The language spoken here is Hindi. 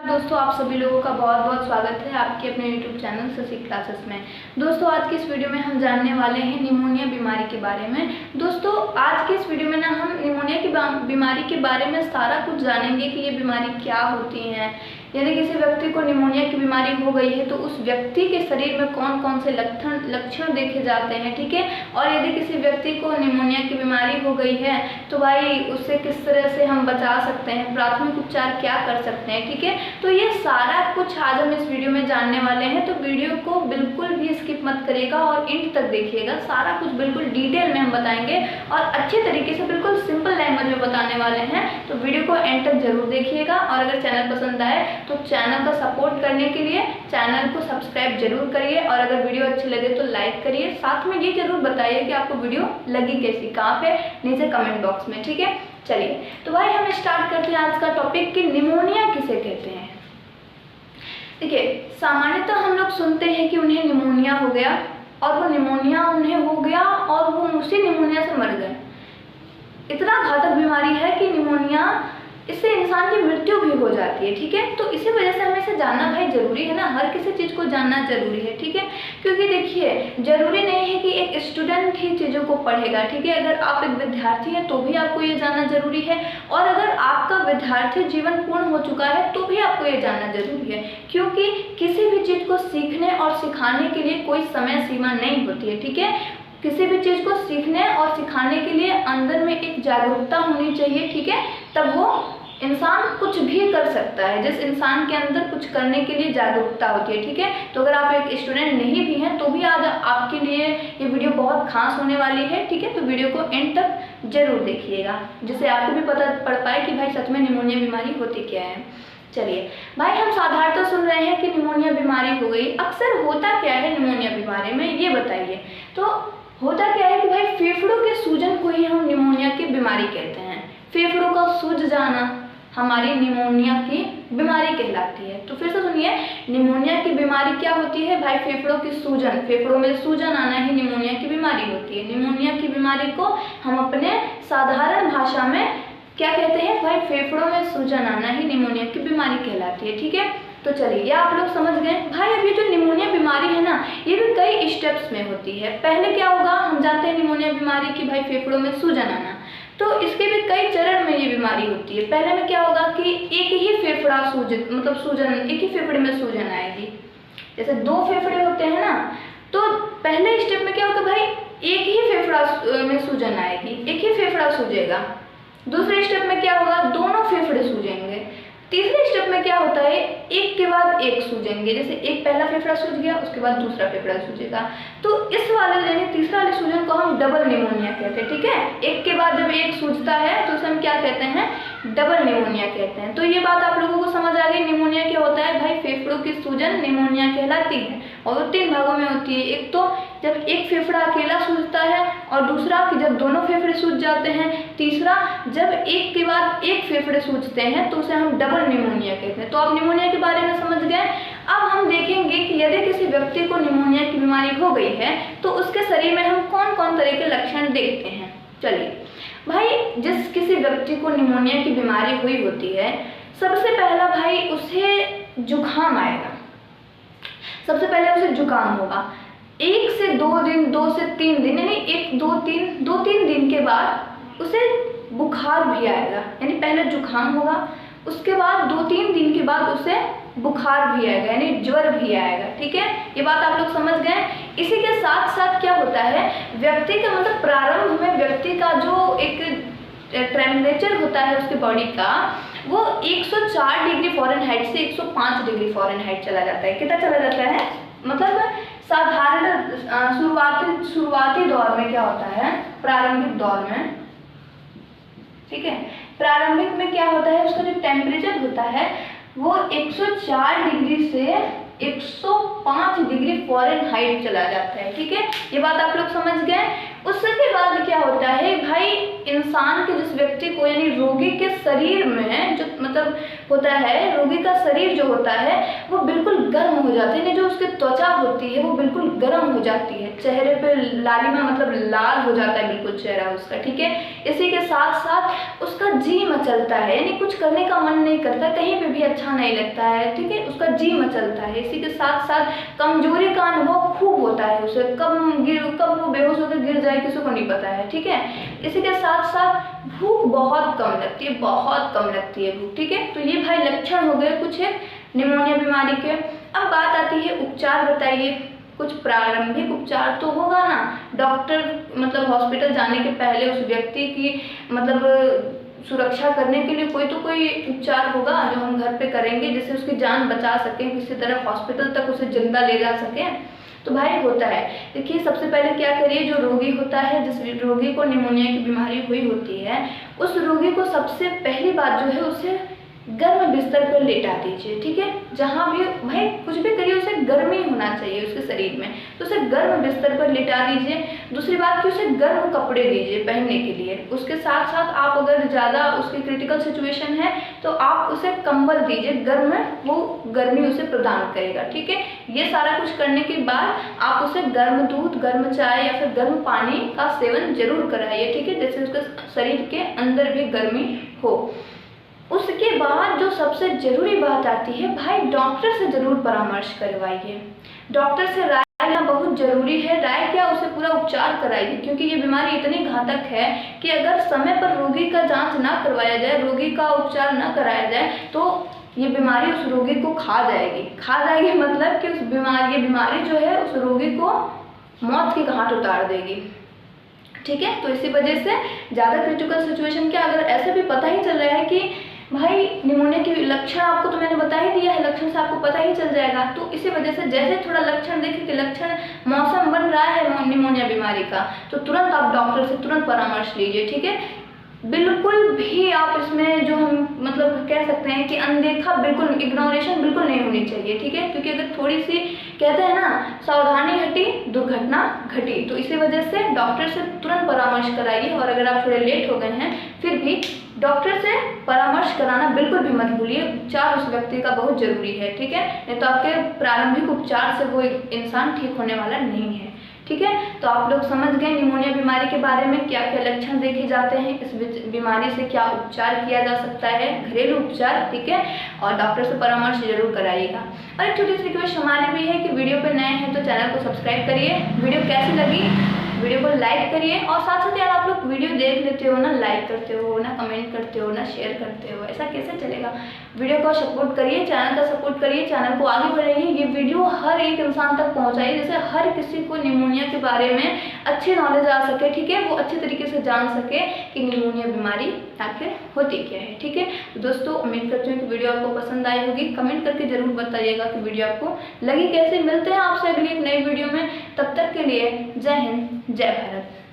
दोस्तों, आप सभी लोगों का बहुत बहुत स्वागत है आपके अपने YouTube चैनल शशि क्लासेस में। दोस्तों, आज की इस वीडियो में हम जानने वाले हैं निमोनिया बीमारी के बारे में। दोस्तों, आज की इस वीडियो में हम निमोनिया की बीमारी के बारे में सारा कुछ जानेंगे कि ये बीमारी क्या होती है। यदि किसी व्यक्ति को निमोनिया की बीमारी हो गई है तो उस व्यक्ति के शरीर में कौन कौन से लक्षण देखे जाते हैं, ठीक है। और यदि किसी व्यक्ति को निमोनिया की बीमारी हो गई है तो भाई उससे किस तरह से हम बचा सकते हैं, प्राथमिक उपचार क्या कर सकते हैं, ठीक है। तो ये सारा कुछ आज हम इस वीडियो में जानने वाले हैं, तो वीडियो को बिल्कुल भी स्किप मत करिएगा और एंड तक देखिएगा। सारा कुछ बिल्कुल डिटेल में हम बताएंगे और अच्छे तरीके से बिल्कुल सिंपल लैंग्वेज में बताने वाले हैं, तो वीडियो को एंड तक जरूर देखिएगा। और अगर चैनल पसंद आए तो चैनल का सपोर्ट करने के लिए चैनल को सब्सक्राइब जरूर करिए और अगर वीडियो अच्छी लगे तो लाइक करिए। साथ में ये जरूर बताइए कि आपको वीडियो लगी कैसी, कहाँ पे, नीचे कमेंट बॉक्स में, ठीक है। चलिए तो भाई हम स्टार्ट करते हैं आज का टॉपिक कि निमोनिया किसे कहते हैं। देखिए, सामान्यतः हम लोग सुनते हैं कि उन्हें निमोनिया हो गया और वो निमोनिया उन्हें हो गया और वो उसी निमोनिया से मर गए। इतना घातक बीमारी है कि निमोनिया, इससे इंसान की मृत्यु भी हो जाती है, ठीक है। तो इसी वजह से हमें इसे जानना भाई जरूरी है ना, हर किसी चीज़ को जानना जरूरी है, ठीक है। क्योंकि देखिए, जरूरी नहीं है कि एक स्टूडेंट ही चीज़ों को पढ़ेगा, ठीक है। अगर आप एक विद्यार्थी हैं तो भी आपको ये जानना जरूरी है और अगर आपका विद्यार्थी जीवन पूर्ण हो चुका है तो भी आपको ये जानना जरूरी है, क्योंकि किसी भी चीज़ को सीखने और सिखाने के लिए कोई समय सीमा नहीं होती है, ठीक है। किसी भी चीज़ को सीखने और सिखाने के लिए अंदर में एक जागरूकता होनी चाहिए, ठीक है। तब वो इंसान कुछ भी कर सकता है, जिस इंसान के अंदर कुछ करने के लिए जागरूकता होती है, ठीक है। तो अगर आप एक स्टूडेंट नहीं भी हैं तो भी आज आपके लिए ये वीडियो बहुत खास होने वाली है, ठीक है। तो वीडियो को एंड तक जरूर देखिएगा, जिससे आपको भी पता पड़ पाए कि भाई सच में निमोनिया बीमारी होती क्या है। चलिए भाई, हम साधारणतः सुन रहे हैं कि निमोनिया बीमारी हो गई। अक्सर होता क्या है निमोनिया बीमारी में, ये बताइए। तो होता क्या है कि भाई फेफड़ों के सूजन को ही हम निमोनिया की बीमारी कहते हैं। फेफड़ों का सूज जाना हमारी निमोनिया की बीमारी कहलाती है। तो फिर से सुनिए, निमोनिया की बीमारी क्या होती है भाई? फेफड़ों की सूजन, फेफड़ों में सूजन आना ही निमोनिया की बीमारी होती है। निमोनिया की बीमारी को हम अपने साधारण भाषा में क्या कहते हैं भाई? फेफड़ों में सूजन आना ही निमोनिया की बीमारी कहलाती है, ठीक है। तो चलिए, ये आप लोग समझ गए भाई। अब ये जो निमोनिया बीमारी है ना, ये भी कई स्टेप्स में होती है। पहले क्या होगा, हम जानते हैं निमोनिया बीमारी की भाई फेफड़ों में सूजन आना, तो इसके भी कई चरण में ये बीमारी होती है। पहले में क्या होगा कि एक ही फेफड़ा सूजन, एक ही फेफड़े में सूजन आएगी। जैसे दो फेफड़े होते हैं ना, तो पहले स्टेप में क्या होगा भाई, एक ही फेफड़ा में सूजन आएगी, एक ही फेफड़ा सूजेगा। दूसरे स्टेप में क्या होगा, दोनों फेफड़े सूजेंगे। तीसरे स्टेप में क्या होता है, एक के बाद एक सूजेंगे। जैसे एक पहला फेफड़ा सूज गया, उसके बाद दूसरा फेफड़ा सूजेगा। तो इस वाले यानी तीसरा वाले सूजन को हम डबल निमोनिया कहते हैं, ठीक है। एक के बाद जब एक सूजता है तो उसे हम क्या कहते हैं, डबल निमोनिया कहते हैं। तो ये बात आप लोगों को समझ आ गई। निमोनिया क्या होता है भाई? फेफड़ों की सूजन निमोनिया कहलाती है और वो 3 भागों में होती है। एक तो जब एक फेफड़ा अकेला सूजता है, और दूसरा कि जब दोनों फेफड़े सूज जाते हैं, तीसरा जब एक के बाद एक फेफड़े सूजते हैं तो उसे हम डबल निमोनिया कहते हैं। तो आप निमोनिया के बारे में समझ गए। अब हम देखेंगे कि यदि किसी व्यक्ति को निमोनिया की बीमारी हो गई है तो उसके शरीर में हम कौन कौन तरह के लक्षण देखते हैं। चलिए भाई, जिस किसी व्यक्ति को निमोनिया की बीमारी हुई होती है, सबसे पहला भाई उसे जुकाम आएगा। सबसे पहले उसे जुकाम होगा। 1 से 2 दिन, 2 से 3 दिन, यानी 2-3 दिन के बाद उसे बुखार भी आएगा। यानी पहले जुकाम होगा, उसके बाद 2-3 दिन के बाद उसे बुखार भी आएगा, यानी ज्वर भी आएगा, ठीक है। ये बात आप लोग समझ गए। इसी के साथ साथ क्या होता है, व्यक्ति का प्रारंभ में व्यक्ति का जो एक टेम्परेचर होता है उसके बॉडी का, वो 104 डिग्री फ़ारेनहाइट से 105 डिग्री फ़ारेनहाइट चला जाता है। कितना चला जाता है? साधारण शुरुआती दौर में क्या होता है, प्रारंभिक दौर में, ठीक है। प्रारंभिक में क्या होता है, उसका जो टेम्परेचर होता है वो 104 डिग्री से 105 डिग्री फ़ारेनहाइट चला जाता है, ठीक है। ये बात आप लोग समझ गए। उसके बाद क्या होता है भाई, इंसान के, जिस व्यक्ति को यानी रोगी के शरीर में जो होता है, रोगी का शरीर जो होता है वो बिल्कुल गर्म हो जाता है, यानी जो उसकी त्वचा होती है वो बिल्कुल गर्म हो जाती है, चेहरे पे लालिमा मतलब लाल हो जाता है बिल्कुल चेहरा उसका, ठीक है। इसी के साथ साथ उसका जी मचलता है, यानी कुछ करने का मन नहीं करता, कहीं पे भी अच्छा नहीं लगता है, ठीक है, उसका जी मचलता है। इसी के साथ साथ कमजोरी का अनुभव खूब होता है उसे, कब वो बेहोश होकर गिर जाए किसी को नहीं पता है, ठीक है। इसी के साथ साथ भूख बहुत कम लगती है, बहुत कम लगती है भूख, ठीक है। तो ये भाई लक्षण हो गए कुछ एक निमोनिया बीमारी के। अब बात आती है उपचार, बताइए कुछ प्रारंभिक उपचार तो होगा ना, डॉक्टर मतलब हॉस्पिटल जाने के पहले उस व्यक्ति की मतलब सुरक्षा करने के लिए कोई उपचार होगा जो हम घर पे करेंगे जिससे उसकी जान बचा सकें, किसी तरह हॉस्पिटल तक उसे जिंदा ले जा सकें। तो भाई होता है, देखिए सबसे पहले क्या करिए, जो रोगी होता है, जिस रोगी को निमोनिया की बीमारी हुई होती है, उस रोगी को सबसे पहली बात जो है उसे गर्म बिस्तर पर लेटा दीजिए, ठीक है। जहाँ भी भाई कुछ भी करिए उसे गर्म ही होना चाहिए उसके शरीर में, तो उसे गर्म बिस्तर पर लेटा दीजिए। दूसरी बात कि उसे गर्म कपड़े दीजिए पहनने के लिए। उसके साथ साथ आप अगर ज़्यादा उसकी क्रिटिकल सिचुएशन है तो आप उसे कंबल दीजिए, गर्म वो गर्मी उसे प्रदान करेगा, ठीक है। ये सारा कुछ करने के बाद आप उसे गर्म दूध, गर्म चाय या फिर गर्म पानी का सेवन जरूर कराइए, ठीक है, जिससे उसके शरीर के अंदर भी गर्मी हो। उसके बाद जो सबसे ज़रूरी बात आती है, भाई डॉक्टर से ज़रूर परामर्श करवाइए, डॉक्टर से राय लेना बहुत ज़रूरी है। राय क्या, उसे पूरा उपचार कराइए, क्योंकि ये बीमारी इतनी घातक है कि अगर समय पर रोगी का जांच ना करवाया जाए, रोगी का उपचार ना कराया जाए तो ये बीमारी उस रोगी को खा जाएगी मतलब कि ये बीमारी जो है उस रोगी को मौत की घाट उतार देगी, ठीक है। तो इसी वजह से ज़्यादा क्रिटिकल सिचुएशन के अगर ऐसे भी पता ही चल रहा है कि भाई निमोनिया के लक्षण आपको तो मैंने बता ही दिया है, लक्षण से आपको पता ही चल जाएगा, तो इसी वजह से जैसे थोड़ा लक्षण देखे कि लक्षण मौसम बन रहा है निमोनिया बीमारी का, तो तुरंत आप डॉक्टर से तुरंत परामर्श लीजिए, ठीक है। बिल्कुल भी आप इसमें जो हम मतलब कह सकते हैं कि अनदेखा, बिल्कुल इग्नोरेशन बिल्कुल नहीं होनी चाहिए, ठीक है। क्योंकि अगर थोड़ी सी कहते हैं ना सावधानी हटी दुर्घटना घटी, तो इसी वजह से डॉक्टर से तुरंत परामर्श कराइए। और अगर आप थोड़े लेट हो गए हैं फिर भी डॉक्टर से परामर्श कराना बिल्कुल भी मत भूलिए, उपचार उस व्यक्ति का बहुत जरूरी है, ठीक है। नहीं तो आपके प्रारंभिक उपचार से वो इंसान ठीक होने वाला नहीं है, ठीक है। तो आप लोग समझ गए निमोनिया बीमारी के बारे में, क्या क्या लक्षण देखे जाते हैं, इस बीमारी से क्या उपचार किया जा सकता है, घरेलू उपचार, ठीक है। और डॉक्टर से परामर्श जरूर कराइएगा। और एक छोटी सी रिक्वेस्ट हमारी भी है कि वीडियो पर नए हैं तो चैनल को सब्सक्राइब करिए, वीडियो कैसी लगी वीडियो को लाइक करिए, और साथ साथ यार आप लोग वीडियो देख लेते हो ना, लाइक करते हो ना, कमेंट करते हो ना, शेयर करते हो, ऐसा कैसे चलेगा। वीडियो को सपोर्ट करिए, चैनल का सपोर्ट करिए, चैनल को आगे बढ़ाइए, ये वीडियो हर एक इंसान तक पहुंचाइए, जिससे हर किसी को निमोनिया के बारे में अच्छी नॉलेज आ सके, ठीक है, वो अच्छे तरीके से जान सके कि निमोनिया बीमारी आखिर होती क्या है, ठीक है। तो दोस्तों उम्मीद करती हूँ कि वीडियो आपको पसंद आई होगी, कमेंट करके जरूर बताइएगा कि वीडियो आपको लगी कैसे। मिलते हैं आपसे अगली एक नई वीडियो में, तब तक के लिए जय हिंद जय भारत।